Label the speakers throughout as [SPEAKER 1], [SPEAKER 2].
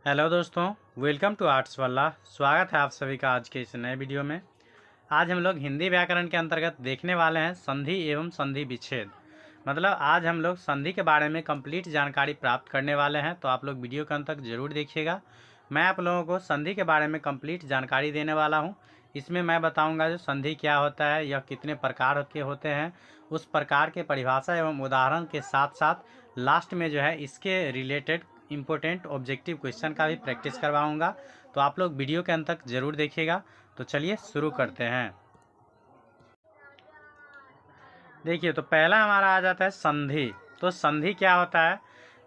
[SPEAKER 1] Hello दोस्तों, welcome to arts वाला। स्वागत है आप सभी का आज के इस नए वीडियो में। आज हम लोग हिंदी व्याकरण के अंतर्गत देखने वाले हैं संधि एवं संधि विच्छेद। मतलब आज हम लोग संधि के बारे में कंप्लीट जानकारी प्राप्त करने वाले हैं, तो आप लोग वीडियो के अंत तक जरूर देखिएगा। मैं आप लोगों को संधि के बारे में कंप्लीट जानकारी देने वाला हूँ। इसमें मैं बताऊँगा जो संधि क्या होता है, यह कितने प्रकार के होते हैं, उस प्रकार के परिभाषा एवं उदाहरण के साथ साथ लास्ट में जो है इसके रिलेटेड इम्पोर्टेंट ऑब्जेक्टिव क्वेश्चन का भी प्रैक्टिस करवाऊंगा। तो आप लोग वीडियो के अंत तक जरूर देखिएगा। तो चलिए शुरू करते हैं। देखिए, तो पहला हमारा आ जाता है संधि। तो संधि क्या होता है?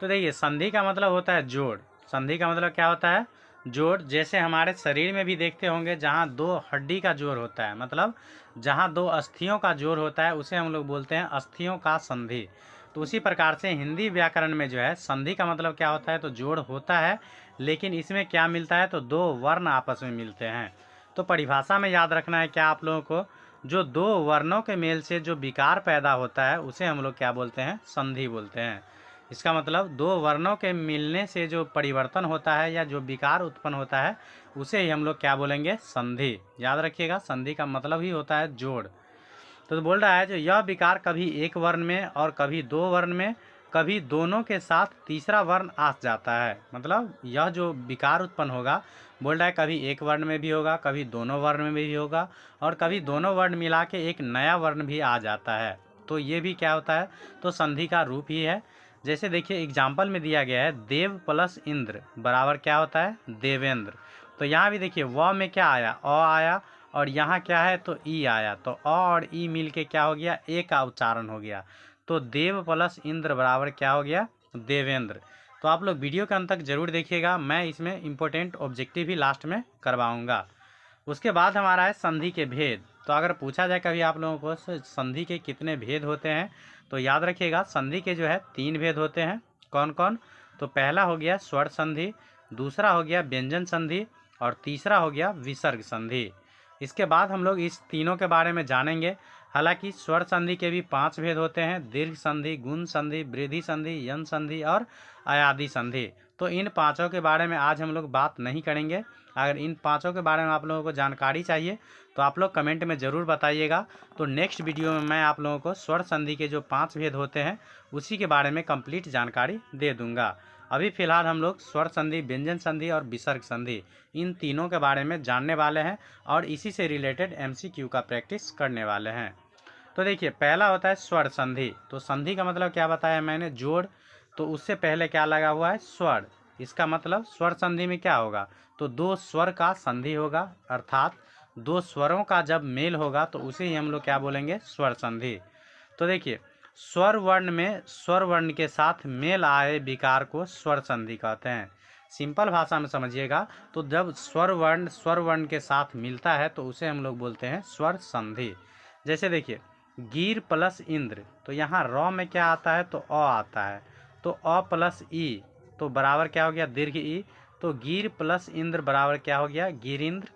[SPEAKER 1] तो देखिए, संधि का मतलब होता है जोड़। संधि का मतलब क्या होता है? जोड़। जैसे हमारे शरीर में भी देखते होंगे जहाँ दो हड्डी का जोड़ होता है, मतलब जहाँ दो अस्थियों का जोड़ होता है, उसे हम लोग बोलते हैं अस्थियों का संधि। तो उसी प्रकार से हिंदी व्याकरण में जो है संधि का मतलब क्या होता है? तो जोड़ होता है, लेकिन इसमें क्या मिलता है? तो दो वर्ण आपस में मिलते हैं। तो परिभाषा में याद रखना है क्या आप लोगों को, जो दो वर्णों के मेल से जो विकार पैदा होता है उसे हम लोग क्या बोलते हैं? संधि बोलते हैं। इसका मतलब दो वर्णों के मिलने से जो परिवर्तन होता है या जो विकार उत्पन्न होता है उसे ही हम लोग क्या बोलेंगे? संधि। याद रखिएगा, संधि का मतलब ही होता है जोड़। तो बोल रहा है जो यह विकार कभी एक वर्ण में और कभी दो वर्ण में, कभी दोनों के साथ तीसरा वर्ण आ जाता है। मतलब यह जो विकार उत्पन्न होगा, बोल रहा है कभी एक वर्ण में भी होगा, कभी दोनों वर्ण में भी होगा, और कभी दोनों वर्ण मिला के एक नया वर्ण भी आ जाता है। तो ये भी क्या होता है? तो संधि का रूप ही है। जैसे देखिए एग्जाम्पल में दिया गया है देव प्लस इंद्र बराबर क्या होता है? देवेंद्र। तो यहाँ भी देखिए व में क्या आया? अ आया, और यहाँ क्या है? तो ई आया। तो अ और ई मिल के क्या हो गया? ए का उच्चारण हो गया। तो देव प्लस इंद्र बराबर क्या हो गया? देवेंद्र। तो आप लोग वीडियो के अंत तक जरूर देखिएगा, मैं इसमें इंपॉर्टेंट ऑब्जेक्टिव भी लास्ट में करवाऊंगा। उसके बाद हमारा है संधि के भेद। तो अगर पूछा जाए कभी आप लोगों को संधि के कितने भेद होते हैं, तो याद रखिएगा संधि के जो है 3 भेद होते हैं। कौन कौन? तो पहला हो गया स्वर संधि, दूसरा हो गया व्यंजन संधि, और तीसरा हो गया विसर्ग संधि। इसके बाद हम लोग इस तीनों के बारे में जानेंगे। हालांकि स्वर संधि के भी 5 भेद होते हैं: दीर्घ संधि, गुण संधि, वृद्धि संधि, यन संधि और अयादि संधि। तो इन पांचों के बारे में आज हम लोग बात नहीं करेंगे। अगर इन पांचों के बारे में आप लोगों को जानकारी चाहिए तो आप लोग कमेंट में ज़रूर बताइएगा। तो नेक्स्ट वीडियो में मैं आप लोगों को स्वर संधि के जो 5 भेद होते हैं उसी के बारे में कंप्लीट जानकारी दे दूंगा। अभी फिलहाल हम लोग स्वर संधि, व्यंजन संधि और विसर्ग संधि इन तीनों के बारे में जानने वाले हैं और इसी से रिलेटेड MCQ का प्रैक्टिस करने वाले हैं। तो देखिए पहला होता है स्वर संधि। तो संधि का मतलब क्या बताया मैंने? जोड़। तो उससे पहले क्या लगा हुआ है? स्वर। इसका मतलब स्वर संधि में क्या होगा? तो दो स्वर का संधि होगा, अर्थात दो स्वरों का जब मेल होगा तो उसे ही हम लोग क्या बोलेंगे? स्वर संधि। तो देखिए स्वर वर्ण में स्वर वर्ण के साथ मेल आए विकार को स्वर संधि कहते हैं। सिंपल भाषा में समझिएगा, तो जब स्वर वर्ण के साथ मिलता है तो उसे हम लोग बोलते हैं स्वर संधि। जैसे देखिए गिर प्लस इंद्र, तो यहाँ र में क्या आता है? तो अ आता है। तो अ प्लस ई तो बराबर क्या हो गया? दीर्घ ई। तो गिर प्लस इंद्र बराबर क्या हो गया? गिरिंद्र।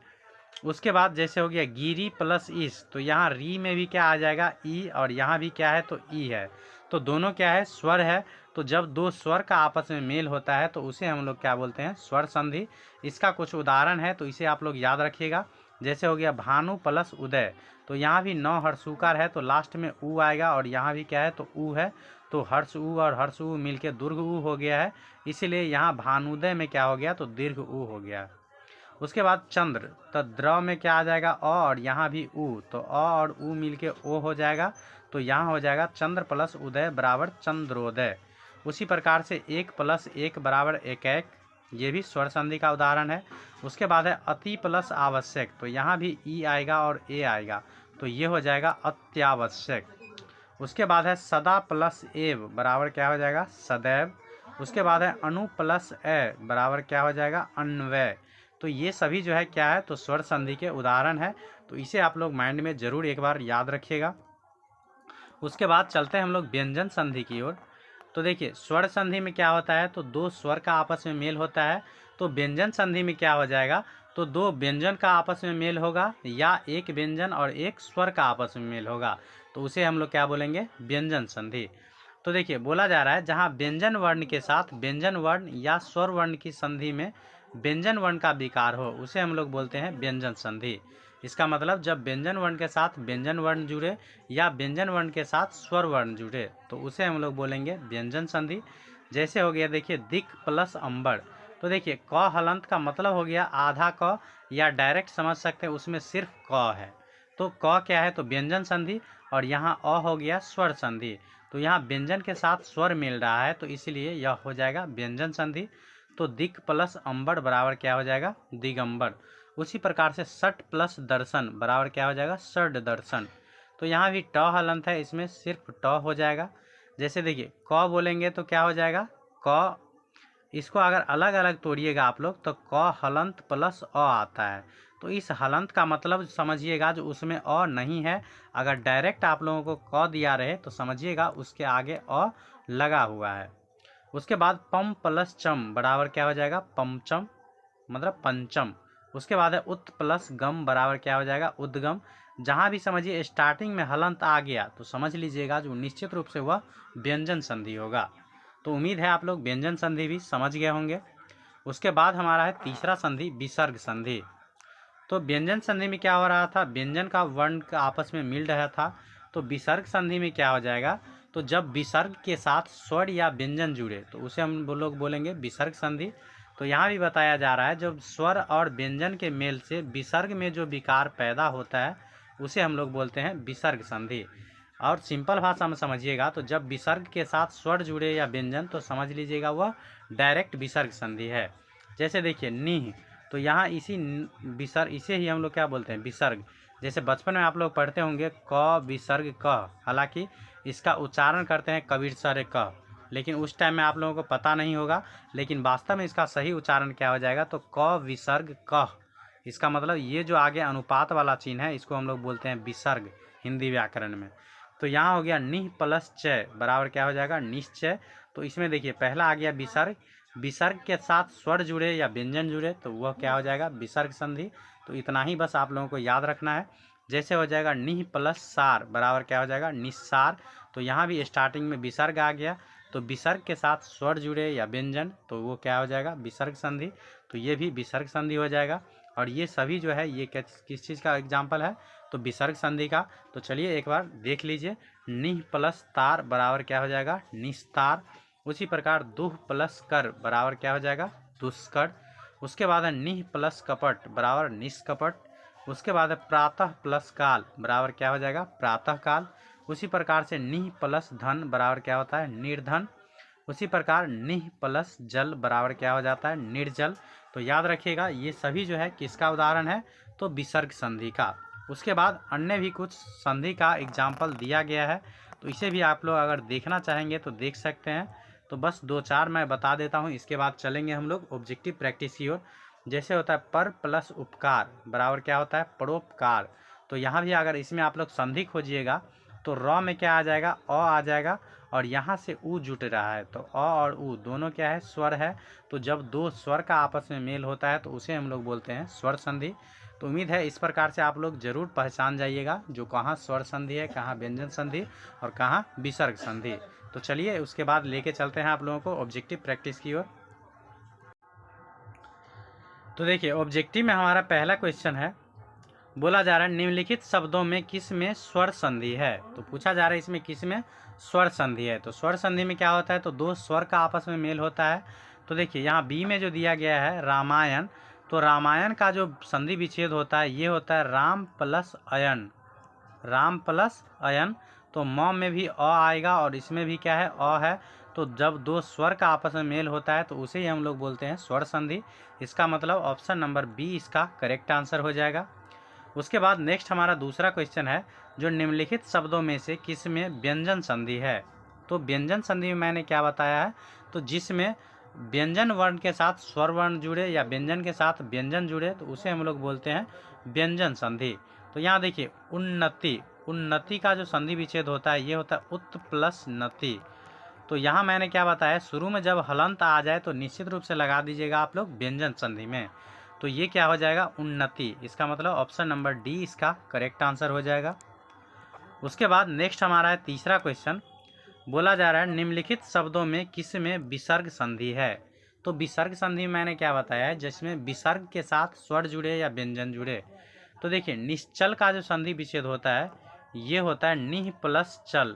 [SPEAKER 1] उसके बाद जैसे हो गया गिरी प्लस इस, तो यहाँ री में भी क्या आ जाएगा? ई, और यहाँ भी क्या है? तो ई है। तो दोनों क्या है? स्वर है। तो जब दो स्वर का आपस में मेल होता है तो उसे हम लोग क्या बोलते हैं? स्वर संधि। इसका कुछ उदाहरण है तो इसे आप लोग याद रखिएगा। जैसे हो गया भानु प्लस उदय, तो यहाँ भी नौ हर्षुकार है तो लास्ट में ऊ आएगा, और यहाँ भी क्या है? तो ऊ है। तो हर्ष ऊ और हर्ष ऊ मिलके दुर्ग ऊ हो गया है, इसीलिए यहाँ भानुदय में क्या हो गया? तो दीर्घ ऊ हो गया। उसके बाद चंद्र, तो द्र में क्या आ जाएगा? अ, और यहाँ भी ऊ। तो अ और ऊ मिलके ओ हो जाएगा। तो यहाँ हो जाएगा चंद्र प्लस उदय बराबर चंद्रोदय। उसी प्रकार से 1 प्लस 1 बराबर एक एक, ये भी स्वर संधि का उदाहरण है। उसके बाद है अति प्लस आवश्यक, तो यहाँ भी ई आएगा और ए आएगा, तो ये हो जाएगा अत्यावश्यक। उसके बाद है सदा प्लस एव बराबर क्या हो जाएगा? सदैव। उसके बाद है अनु प्लस ए बराबर क्या हो जाएगा? अन्वय। तो ये सभी जो है क्या है? तो स्वर संधि के उदाहरण है। तो इसे आप लोग माइंड में जरूर एक बार याद रखिएगा। उसके बाद चलते हैं हम लोग व्यंजन संधि की ओर। तो देखिए स्वर संधि में क्या होता है? तो दो स्वर का आपस में मेल होता है। तो व्यंजन संधि में क्या हो जाएगा? तो दो व्यंजन का आपस में मेल होगा, या एक व्यंजन और एक स्वर का आपस में मेल होगा, तो उसे हम लोग क्या बोलेंगे? व्यंजन संधि। तो देखिए बोला जा रहा है जहाँ व्यंजन वर्ण के साथ व्यंजन वर्ण या स्वर वर्ण की संधि में व्यंजन वर्ण का विकार हो उसे हम लोग बोलते हैं व्यंजन संधि। इसका मतलब जब व्यंजन वर्ण के साथ व्यंजन वर्ण जुड़े या व्यंजन वर्ण के साथ स्वर वर्ण जुड़े तो उसे हम लोग बोलेंगे व्यंजन संधि। जैसे हो गया देखिए दिक प्लस अंबर। तो देखिए क हलंत का मतलब हो गया आधा क, या डायरेक्ट समझ सकते हैं उसमें सिर्फ क है। तो क क्या है तो व्यंजन संधि, और यहाँ अ हो गया स्वर संधि। तो यहाँ व्यंजन के साथ स्वर मिल रहा है तो इसलिए यह हो जाएगा व्यंजन संधि। तो दिक प्लस अंबर बराबर क्या हो जाएगा दिगंबर। उसी प्रकार से सट प्लस दर्शन बराबर क्या हो जाएगा षड दर्शन। तो यहाँ भी ट हलंत है, इसमें सिर्फ ट हो जाएगा। जैसे देखिए क बोलेंगे तो क्या हो जाएगा क, इसको अगर अलग अलग तोड़िएगा आप लोग तो क हलंत प्लस अ आता है। तो इस हलंत का मतलब समझिएगा जो उसमें अ नहीं है, अगर डायरेक्ट आप लोगों को क दिया रहे तो समझिएगा उसके आगे अ लगा हुआ है। उसके बाद पम प्लस चम बराबर क्या हो जाएगा पंचम, मतलब पंचम। उसके बाद है उत प्लस गम बराबर क्या हो जाएगा उद्गम। जहाँ भी समझिए स्टार्टिंग में हलंत आ गया तो समझ लीजिएगा जो निश्चित रूप से वह व्यंजन संधि होगा। तो उम्मीद है आप लोग व्यंजन संधि भी समझ गए होंगे। उसके बाद हमारा है तीसरा संधि विसर्ग संधि। तो व्यंजन संधि में क्या हो रहा था, व्यंजन का वर्ण का आपस में मिल रहा था। तो विसर्ग संधि में क्या हो जाएगा, तो जब विसर्ग के साथ स्वर या व्यंजन जुड़े तो उसे हम लोग बोलेंगे विसर्ग संधि। तो यहाँ भी बताया जा रहा है जब स्वर और व्यंजन के मेल से विसर्ग में जो विकार पैदा होता है उसे हम लोग बोलते हैं विसर्ग संधि। और सिंपल भाषा में समझिएगा तो जब विसर्ग के साथ स्वर जुड़े या व्यंजन तो समझ लीजिएगा वह डायरेक्ट विसर्ग संधि है। जैसे देखिए निह, तो यहाँ इसे ही हम लोग क्या बोलते हैं विसर्ग। जैसे बचपन में आप लोग पढ़ते होंगे क विसर्ग क, हालांकि इसका उच्चारण करते हैं कबीर सर क, लेकिन उस टाइम में आप लोगों को पता नहीं होगा, लेकिन वास्तव में इसका सही उच्चारण क्या हो जाएगा तो क विसर्ग क। इसका मतलब ये जो आगे अनुपात वाला चिन्ह है इसको हम लोग बोलते हैं विसर्ग हिंदी व्याकरण में। तो यहाँ हो गया निह प्लस चय बराबर क्या हो जाएगा निश्चय। तो इसमें देखिए पहला आ गया विसर्ग, विसर्ग के साथ स्वर जुड़े या व्यंजन जुड़े तो वह क्या हो जाएगा विसर्ग संधि। तो इतना ही बस आप लोगों को याद रखना है। जैसे हो जाएगा निह प्लस सार बराबर क्या हो जाएगा निस्सार। तो यहाँ भी स्टार्टिंग में विसर्ग आ गया तो विसर्ग के साथ स्वर जुड़े या व्यंजन तो वो क्या हो जाएगा विसर्ग संधि। तो ये भी विसर्ग संधि हो जाएगा। और ये सभी जो है ये किस चीज़ का एग्जाम्पल है तो विसर्ग संधि का। तो चलिए एक बार देख लीजिए, निह प्लस तार बराबर क्या हो जाएगा निस्तार। उसी प्रकार दुह प्लस कर बराबर क्या हो जाएगा दुष्कर। उसके बाद है निह प्लस कपट बराबर निष्कपट। उसके बाद है प्रातः प्लस काल बराबर क्या हो जाएगा प्रातः काल। उसी प्रकार से निह प्लस धन बराबर क्या होता है निर्धन। उसी प्रकार निह प्लस जल बराबर क्या हो जाता है निर्जल। तो याद रखिएगा ये सभी जो है किसका उदाहरण है तो विसर्ग संधि का। उसके बाद अन्य भी कुछ संधि का एग्जाम्पल दिया गया है, तो इसे भी आप लोग अगर देखना चाहेंगे तो देख सकते हैं। तो बस दो चार मैं बता देता हूँ, इसके बाद चलेंगे हम लोग ऑब्जेक्टिव प्रैक्टिस की ओर। जैसे होता है पर प्लस उपकार बराबर क्या होता है परोपकार। तो यहाँ भी अगर इसमें आप लोग संधि खोजिएगा तो र में क्या आ जाएगा अ आ जाएगा, और यहाँ से उ जुट रहा है तो अ और उ दोनों क्या है स्वर है। तो जब दो स्वर का आपस में मेल होता है तो उसे हम लोग बोलते हैं स्वर संधि। तो उम्मीद है इस प्रकार से आप लोग जरूर पहचान जाइएगा जो कहाँ स्वर संधि है, कहाँ व्यंजन संधि और कहाँ विसर्ग संधि। तो चलिए उसके बाद लेके चलते हैं आप लोगों को ऑब्जेक्टिव प्रैक्टिस की ओर। तो देखिए ऑब्जेक्टिव में हमारा पहला क्वेश्चन है, बोला जा रहा है निम्नलिखित शब्दों में किस में स्वर संधि है। तो पूछा जा रहा है इसमें किस में स्वर संधि है। तो स्वर संधि में क्या होता है तो दो स्वर का आपस में मेल होता है। तो देखिए यहाँ बी में जो दिया गया है रामायण, तो रामायण का जो संधि विच्छेद होता है ये होता है राम प्लस अयन, राम प्लस अयन। तो म में भी अ आएगा और इसमें भी क्या है अ है। तो जब दो स्वर का आपस में मेल होता है तो उसे ही हम लोग बोलते हैं स्वर संधि। इसका मतलब ऑप्शन नंबर बी इसका करेक्ट आंसर हो जाएगा। उसके बाद नेक्स्ट हमारा दूसरा क्वेश्चन है, जो निम्नलिखित शब्दों में से किस में व्यंजन संधि है। तो व्यंजन संधि में मैंने क्या बताया है तो जिसमें व्यंजन वर्ण के साथ स्वर वर्ण जुड़े या व्यंजन के साथ व्यंजन जुड़े तो उसे हम लोग बोलते हैं व्यंजन संधि। तो यहाँ देखिए उन्नति, उन्नति का जो संधि विच्छेद होता है ये होता है उत प्लस नति। तो यहाँ मैंने क्या बताया शुरू में जब हलंत आ जाए तो निश्चित रूप से लगा दीजिएगा आप लोग व्यंजन संधि में। तो ये क्या हो जाएगा उन्नति। इसका मतलब ऑप्शन नंबर डी इसका करेक्ट आंसर हो जाएगा। उसके बाद नेक्स्ट हमारा है तीसरा क्वेश्चन, बोला जा रहा है निम्नलिखित शब्दों में किस में विसर्ग संधि है। तो विसर्ग संधि मैंने क्या बताया है, जिसमें विसर्ग के साथ स्वर जुड़े या व्यंजन जुड़े। तो देखिए निश्चल का जो संधि विच्छेद होता है ये होता है निह प्लस चल।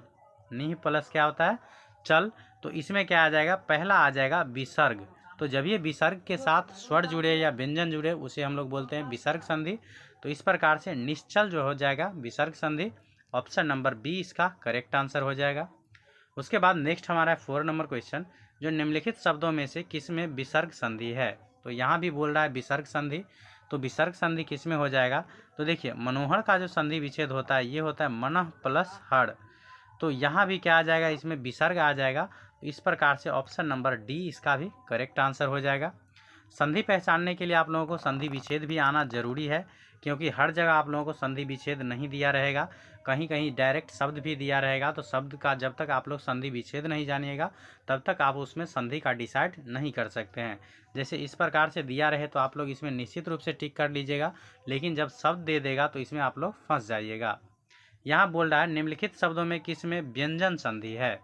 [SPEAKER 1] निह प्लस क्या होता है, चल। तो इसमें क्या आ जाएगा, पहला आ जाएगा विसर्ग। तो जब ये विसर्ग के साथ स्वर जुड़े या व्यंजन जुड़े उसे हम लोग बोलते हैं विसर्ग संधि। तो इस प्रकार से निश्चल जो हो जाएगा विसर्ग संधि। ऑप्शन नंबर बी इसका करेक्ट आंसर हो जाएगा। उसके बाद नेक्स्ट हमारा है 4 नंबर क्वेश्चन, जो निम्नलिखित शब्दों में से किस में विसर्ग संधि है। तो यहाँ भी बोल रहा है विसर्ग संधि। तो विसर्ग संधि किस में हो जाएगा, तो देखिए मनोहर का जो संधि विच्छेद होता है ये होता है मनः प्लस हड़। तो यहाँ भी क्या आ जाएगा, इसमें विसर्ग आ जाएगा। तो इस प्रकार से ऑप्शन नंबर डी इसका भी करेक्ट आंसर हो जाएगा। संधि पहचानने के लिए आप लोगों को संधि विच्छेद भी आना जरूरी है, क्योंकि हर जगह आप लोगों को संधि विच्छेद नहीं दिया रहेगा, कहीं कहीं डायरेक्ट शब्द भी दिया रहेगा। तो शब्द का जब तक आप लोग संधि विच्छेद नहीं जानिएगा तब तक आप उसमें संधि का डिसाइड नहीं कर सकते हैं। जैसे इस प्रकार से दिया रहे तो आप लोग इसमें निश्चित रूप से टिक कर लीजिएगा, लेकिन जब शब्द दे देगा तो इसमें आप लोग फंस जाइएगा। यहाँ बोल रहा है निम्नलिखित शब्दों में किस में व्यंजन संधि है।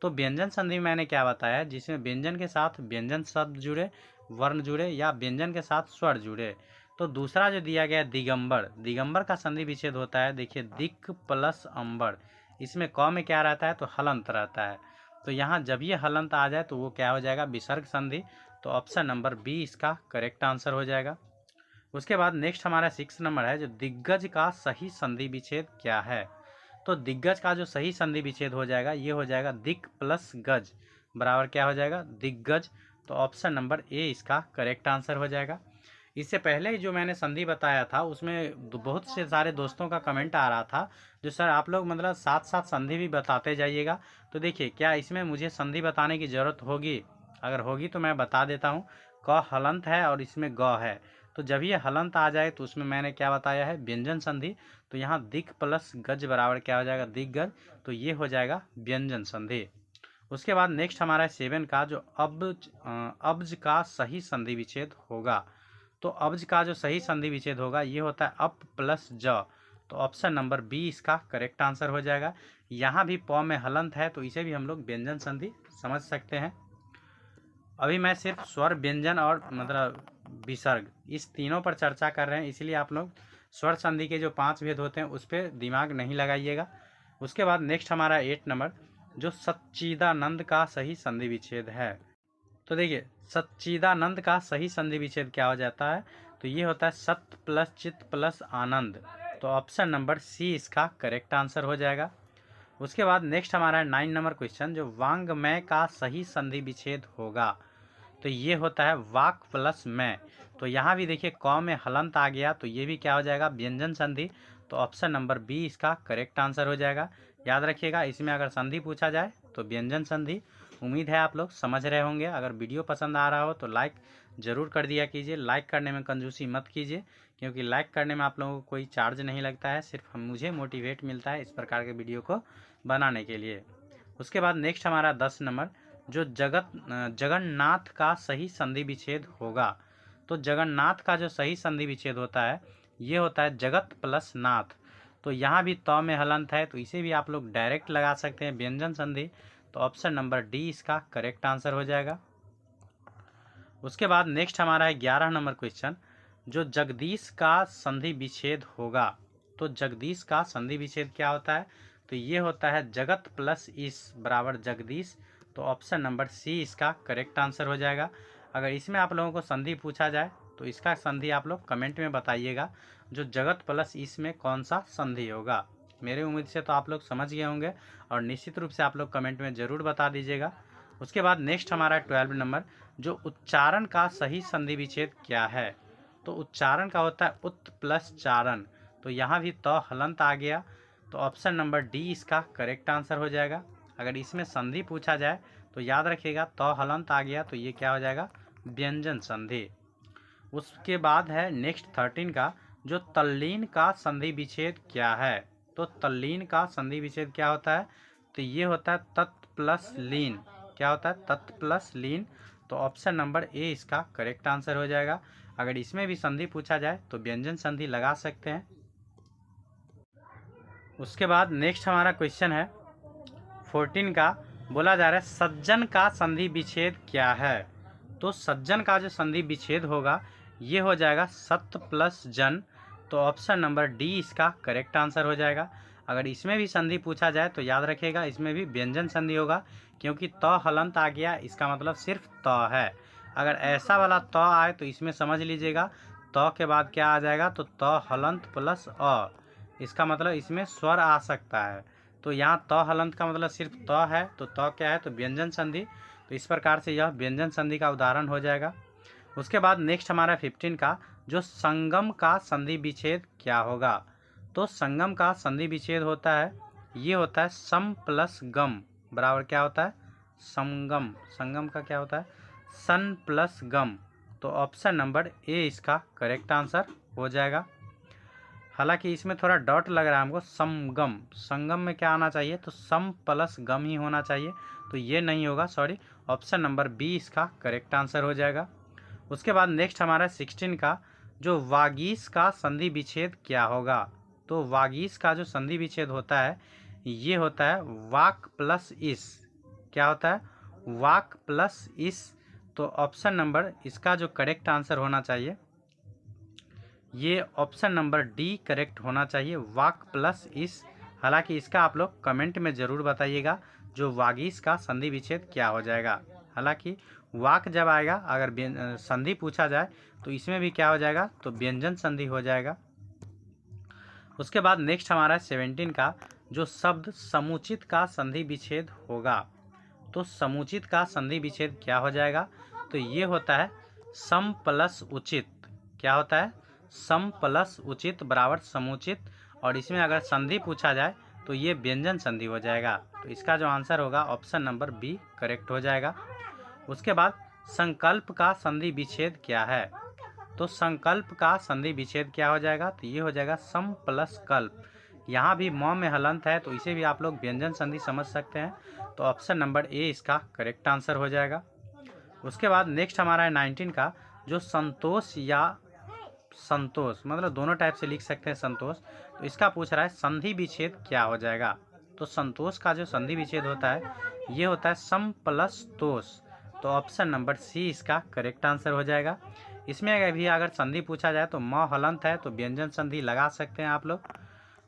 [SPEAKER 1] तो व्यंजन संधि मैंने क्या बताया, जिसमें व्यंजन के साथ व्यंजन शब्द जुड़े, वर्ण जुड़े या व्यंजन के साथ स्वर जुड़े। तो दूसरा जो दिया गया है दिगंबर, दिगंबर का संधि विच्छेद होता है देखिए दिक प्लस अंबर। इसमें क में क्या रहता है, तो हलंत रहता है। तो यहाँ जब ये हलंत आ जाए तो वो क्या हो जाएगा, विसर्ग संधि। तो ऑप्शन नंबर बी इसका करेक्ट आंसर हो जाएगा। उसके बाद नेक्स्ट हमारा 6 नंबर है, जो दिग्गज का सही संधि विच्छेद क्या है। तो दिग्गज का जो सही संधि विच्छेद हो जाएगा ये हो जाएगा दिक प्लस गज बराबर क्या हो जाएगा, दिग्गज। तो ऑप्शन नंबर ए इसका करेक्ट आंसर हो जाएगा। इससे पहले जो मैंने संधि बताया था उसमें बहुत से सारे दोस्तों का कमेंट आ रहा था, जो सर आप लोग मतलब साथ साथ संधि भी बताते जाइएगा। तो देखिए क्या इसमें मुझे संधि बताने की ज़रूरत होगी, अगर होगी तो मैं बता देता हूँ। क हलंत है और इसमें ग है। तो जब ये हलंत आ जाए तो उसमें मैंने क्या बताया है, व्यंजन संधि। तो यहाँ दिक प्लस गज बराबर क्या हो जाएगा, दिग्गज। तो ये हो जाएगा व्यंजन संधि। उसके बाद नेक्स्ट हमारा 7 का, जो अब्ज का सही संधि विच्छेद होगा। तो अब्ज का जो सही संधि विच्छेद होगा ये होता है अप प्लस ज। तो ऑप्शन नंबर बी इसका करेक्ट आंसर हो जाएगा। यहाँ भी प में हलंत है तो इसे भी हम लोग व्यंजन संधि समझ सकते हैं। अभी मैं सिर्फ स्वर व्यंजन और मतलब विसर्ग इस तीनों पर चर्चा कर रहे हैं, इसलिए आप लोग स्वर संधि के जो 5 भेद होते हैं उस पर दिमाग नहीं लगाइएगा। उसके बाद नेक्स्ट हमारा 8 नंबर, जो सच्चिदानंद का सही संधि विच्छेद है। तो देखिए सच्चिदानंद का सही संधि विच्छेद क्या हो जाता है, तो ये होता है सत्य प्लस चित्त प्लस आनंद। तो ऑप्शन नंबर सी इसका करेक्ट आंसर हो जाएगा। उसके बाद नेक्स्ट हमारा 9 नंबर क्वेश्चन, जो वांग्मय का सही संधि विच्छेद होगा। तो ये होता है वाक प्लस मैं। तो यहाँ भी देखिए क में हलंत आ गया तो ये भी क्या हो जाएगा, व्यंजन संधि। तो ऑप्शन नंबर बी इसका करेक्ट आंसर हो जाएगा। याद रखिएगा इसमें अगर संधि पूछा जाए तो व्यंजन संधि। उम्मीद है आप लोग समझ रहे होंगे। अगर वीडियो पसंद आ रहा हो तो लाइक ज़रूर कर दिया कीजिए। लाइक करने में कंजूसी मत कीजिए, क्योंकि लाइक करने में आप लोगों को कोई चार्ज नहीं लगता है, सिर्फ मुझे मोटिवेट मिलता है इस प्रकार के वीडियो को बनाने के लिए। उसके बाद नेक्स्ट हमारा 10 नंबर, जो जगन्नाथ का सही संधि विच्छेद होगा। तो जगन्नाथ का जो सही संधि विच्छेद होता है ये होता है जगत प्लस नाथ। तो यहाँ भी त में हलंत है तो इसे भी आप लोग डायरेक्ट लगा सकते हैं व्यंजन संधि। तो ऑप्शन नंबर डी इसका करेक्ट आंसर हो जाएगा। उसके बाद नेक्स्ट हमारा है 11 नंबर क्वेश्चन, जो जगदीश का संधि विच्छेद होगा। तो जगदीश का संधि विच्छेद क्या होता है, तो ये होता है जगत प्लस ईश बराबर जगदीश। तो ऑप्शन नंबर सी इसका करेक्ट आंसर हो जाएगा। अगर इसमें आप लोगों को संधि पूछा जाए तो इसका संधि आप लोग कमेंट में बताइएगा, जो जगत प्लस ईश में कौन सा संधि होगा। मेरे उम्मीद से तो आप लोग समझ गए होंगे और निश्चित रूप से आप लोग कमेंट में ज़रूर बता दीजिएगा। उसके बाद नेक्स्ट हमारा 12 नंबर, जो उच्चारण का सही संधि विच्छेद क्या है। तो उच्चारण का होता है उत प्लस चारण। तो यहाँ भी त हलंत आ गया तो ऑप्शन नंबर डी इसका करेक्ट आंसर हो जाएगा। अगर इसमें संधि पूछा जाए तो याद रखिएगा त हलंत आ गया तो ये क्या हो जाएगा, व्यंजन संधि। उसके बाद है नेक्स्ट 13 का, जो तल्लीन का संधि विच्छेद क्या है। तो तल्लीन का संधि विच्छेद क्या होता है, तो ये होता है तत् प्लस लीन। क्या होता है, तत् प्लस लीन। तो ऑप्शन नंबर ए इसका करेक्ट आंसर हो जाएगा। अगर इसमें भी संधि पूछा जाए तो व्यंजन संधि लगा सकते हैं। उसके बाद नेक्स्ट हमारा क्वेश्चन है 14 का, बोला जा रहा है सज्जन का संधि विच्छेद क्या है। तो सज्जन का जो संधि विच्छेद होगा ये हो जाएगा सत्य प्लस जन। तो ऑप्शन नंबर डी इसका करेक्ट आंसर हो जाएगा। अगर इसमें भी संधि पूछा जाए तो याद रखिएगा इसमें भी व्यंजन संधि होगा, क्योंकि त हलंत आ गया, इसका मतलब सिर्फ त है। अगर ऐसा वाला त आए तो इसमें समझ लीजिएगा त के बाद क्या आ जाएगा, तो त हलंत प्लस अ, इसका मतलब इसमें स्वर आ सकता है। तो यहाँ त हलंत का मतलब सिर्फ त है, तो त क्या है, तो व्यंजन संधि। तो इस प्रकार से यह व्यंजन संधि का उदाहरण हो जाएगा। उसके बाद नेक्स्ट हमारा 15 का जो संगम का संधि विच्छेद क्या होगा। तो संगम का संधि विच्छेद होता है, ये होता है सम प्लस गम बराबर क्या होता है, संगम। संगम का क्या होता है, सन प्लस गम। तो ऑप्शन नंबर ए इसका करेक्ट आंसर हो जाएगा। हालांकि इसमें थोड़ा डॉट लग रहा है हमको, समगम, संगम में क्या आना चाहिए, तो सम प्लस गम ही होना चाहिए, तो ये नहीं होगा, सॉरी। ऑप्शन नंबर बी इसका करेक्ट आंसर हो जाएगा। उसके बाद नेक्स्ट हमारा 16 का जो वागीश का संधि विच्छेद क्या होगा। तो वागीश का जो संधि विच्छेद होता है ये होता है वाक प्लस इस। क्या होता है, वाक प्लस इस। तो ऑप्शन नंबर इसका जो करेक्ट आंसर होना चाहिए ये ऑप्शन नंबर डी करेक्ट होना चाहिए, वाक प्लस इस। हालांकि इसका आप लोग कमेंट में ज़रूर बताइएगा जो वागीश का संधि विच्छेद क्या हो जाएगा। हालांकि वाक जब आएगा, अगर संधि पूछा जाए तो इसमें भी क्या हो जाएगा, तो व्यंजन संधि हो जाएगा। उसके बाद नेक्स्ट हमारा 17 का जो शब्द समुचित का संधि विच्छेद होगा। तो समुचित का संधि विच्छेद क्या हो जाएगा, तो ये होता है सम प्लस उचित। क्या होता है, सम प्लस उचित बराबर समुचित। और इसमें अगर संधि पूछा जाए तो ये व्यंजन संधि हो जाएगा। तो इसका जो आंसर होगा ऑप्शन नंबर बी करेक्ट हो जाएगा। उसके बाद संकल्प का संधि विच्छेद क्या है। तो संकल्प का संधि विच्छेद क्या हो जाएगा, तो ये हो जाएगा सम प्लस कल्प। यहाँ भी म में हलंत है तो इसे भी आप लोग व्यंजन संधि समझ सकते हैं। तो ऑप्शन नंबर ए इसका करेक्ट आंसर हो जाएगा। उसके बाद नेक्स्ट हमारा है 19 का जो संतोष या संतोष, मतलब दोनों टाइप से लिख सकते हैं संतोष। तो इसका पूछ रहा है संधि विच्छेद क्या हो जाएगा। तो संतोष का जो संधि विच्छेद होता है ये होता है सम प्लस तोष। तो ऑप्शन नंबर सी इसका करेक्ट आंसर हो जाएगा। इसमें भी अगर संधि पूछा जाए तो म हलंत है तो व्यंजन संधि लगा सकते हैं आप लोग।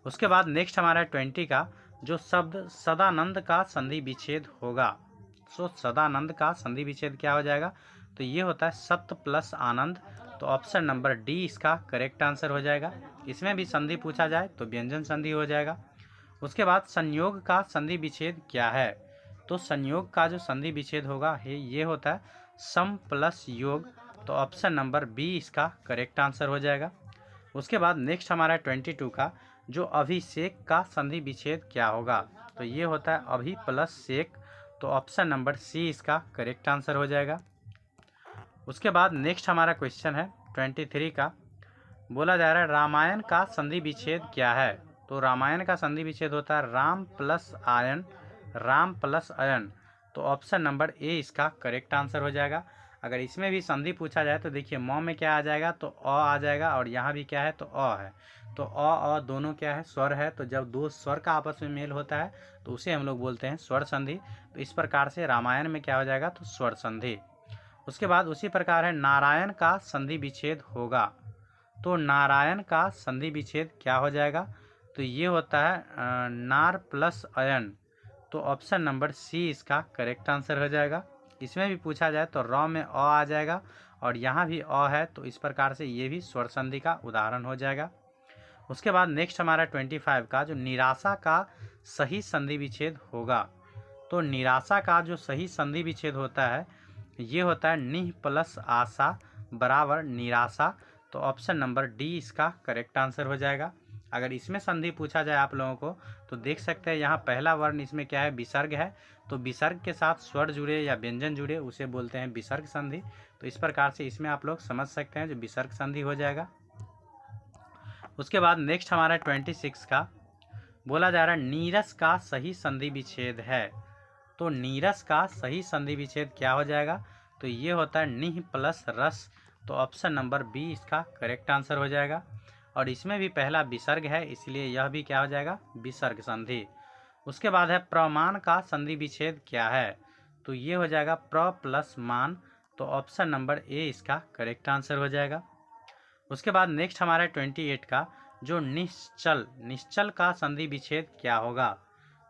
[SPEAKER 1] उसके बाद नेक्स्ट हमारा 20 का जो शब्द सदानंद का संधि विच्छेद होगा। सो सदानंद का संधि विच्छेद क्या हो जाएगा, तो ये होता है सत्य प्लस आनंद। तो ऑप्शन नंबर डी इसका करेक्ट आंसर हो जाएगा। इसमें भी संधि पूछा जाए तो व्यंजन संधि हो जाएगा। उसके बाद संयोग का संधि विच्छेद क्या है। तो संयोग का जो संधि विच्छेद होगा ये होता है सम प्लस योग। तो ऑप्शन नंबर बी इसका करेक्ट आंसर हो जाएगा। उसके बाद नेक्स्ट हमारा 22 का जो अभिषेक का संधि विच्छेद क्या होगा। तो ये होता है अभि प्लस शेक। तो ऑप्शन नंबर सी इसका करेक्ट आंसर हो जाएगा। उसके बाद नेक्स्ट हमारा क्वेश्चन है 23 का, बोला जा रहा है रामायण का संधि विच्छेद क्या है। तो रामायण का संधि विच्छेद होता है राम प्लस आयन, राम प्लस अयन। तो ऑप्शन नंबर ए इसका करेक्ट आंसर हो जाएगा। अगर इसमें भी संधि पूछा जाए तो देखिए म में क्या आ जाएगा, तो अ आ जाएगा, और यहाँ भी क्या है, तो अ है। तो अ दोनों क्या है, स्वर है। तो जब दो स्वर का आपस में मेल होता है तो उसे हम लोग बोलते हैं स्वर संधि। तो इस प्रकार से रामायण में क्या हो जाएगा, तो स्वर संधि। उसके बाद उसी प्रकार है नारायण का संधि विच्छेद होगा। तो नारायण का संधि विच्छेद क्या हो जाएगा, तो ये होता है नार प्लस अयन। तो ऑप्शन नंबर सी इसका करेक्ट आंसर हो जाएगा। इसमें भी पूछा जाए तो र में अ आ जाएगा, और यहाँ भी अ है, तो इस प्रकार से ये भी स्वर संधि का उदाहरण हो जाएगा। उसके बाद नेक्स्ट हमारा 25 का जो निराशा का सही संधि विच्छेद होगा। तो निराशा का जो सही संधि विच्छेद होता है ये होता है निह प्लस आशा बराबर निराशा। तो ऑप्शन नंबर डी इसका करेक्ट आंसर हो जाएगा। अगर इसमें संधि पूछा जाए आप लोगों को तो देख सकते हैं यहाँ पहला वर्ण इसमें क्या है, विसर्ग है। तो विसर्ग के साथ स्वर जुड़े या व्यंजन जुड़े उसे बोलते हैं विसर्ग संधि। तो इस प्रकार से इसमें आप लोग समझ सकते हैं जो विसर्ग संधि हो जाएगा। उसके बाद नेक्स्ट हमारा 26 का बोला जा रहा है नीरस का सही संधि विच्छेद है। तो नीरस का सही संधि विच्छेद क्या हो जाएगा, तो ये होता है निह प्लस रस। तो ऑप्शन नंबर बी इसका करेक्ट आंसर हो जाएगा। और इसमें भी पहला विसर्ग है इसलिए यह भी क्या हो जाएगा, विसर्ग संधि। उसके बाद है प्रमान का संधि विच्छेद क्या है, तो ये हो जाएगा प्र प्लस मान, तो ऑप्शन नंबर ए इसका करेक्ट आंसर हो जाएगा। उसके बाद नेक्स्ट हमारा 28 का जो निश्चल, निश्चल का संधि विच्छेद क्या होगा,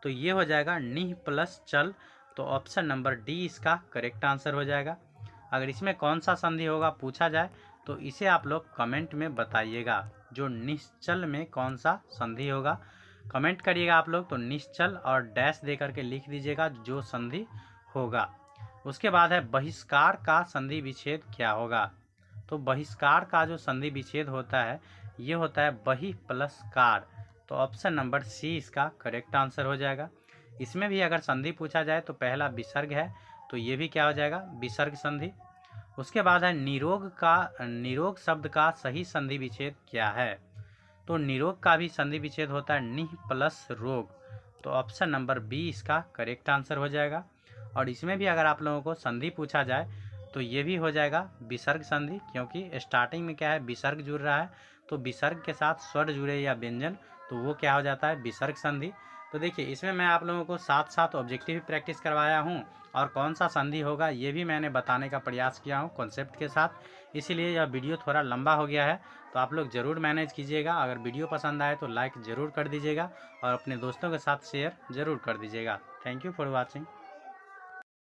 [SPEAKER 1] तो ये हो जाएगा निह प्लस चल, तो ऑप्शन नंबर डी इसका करेक्ट आंसर हो जाएगा। अगर इसमें कौन सा संधि होगा पूछा जाए तो इसे आप लोग कमेंट में बताइएगा, जो निश्चल में कौन सा संधि होगा कमेंट करिएगा आप लोग, तो निश्चल और डैश दे करके लिख दीजिएगा जो संधि होगा। उसके बाद है बहिष्कार का संधि विच्छेद क्या होगा, तो बहिष्कार का जो संधि विच्छेद होता है ये होता है बहि प्लस कार, तो ऑप्शन नंबर सी इसका करेक्ट आंसर हो जाएगा। इसमें भी अगर संधि पूछा जाए तो पहला विसर्ग है, तो ये भी क्या हो जाएगा विसर्ग संधि। उसके बाद है निरोग का, निरोग शब्द का सही संधि विच्छेद क्या है, तो निरोग का भी संधि विच्छेद होता है निह प्लस रोग, तो ऑप्शन नंबर बी इसका करेक्ट आंसर हो जाएगा। और इसमें भी अगर आप लोगों को संधि पूछा जाए तो ये भी हो जाएगा विसर्ग संधि, क्योंकि स्टार्टिंग में क्या है विसर्ग जुड़ रहा है, तो विसर्ग के साथ स्वर जुड़े या व्यंजन, तो वो क्या हो जाता है विसर्ग संधि। तो देखिए इसमें मैं आप लोगों को साथ साथ ऑब्जेक्टिव भी प्रैक्टिस करवाया हूँ और कौन सा संधि होगा ये भी मैंने बताने का प्रयास किया हूँ कॉन्सेप्ट के साथ, इसीलिए यह वीडियो थोड़ा लंबा हो गया है, तो आप लोग ज़रूर मैनेज कीजिएगा। अगर वीडियो पसंद आए तो लाइक ज़रूर कर दीजिएगा और अपने दोस्तों के साथ शेयर ज़रूर कर दीजिएगा। Thank you for watching.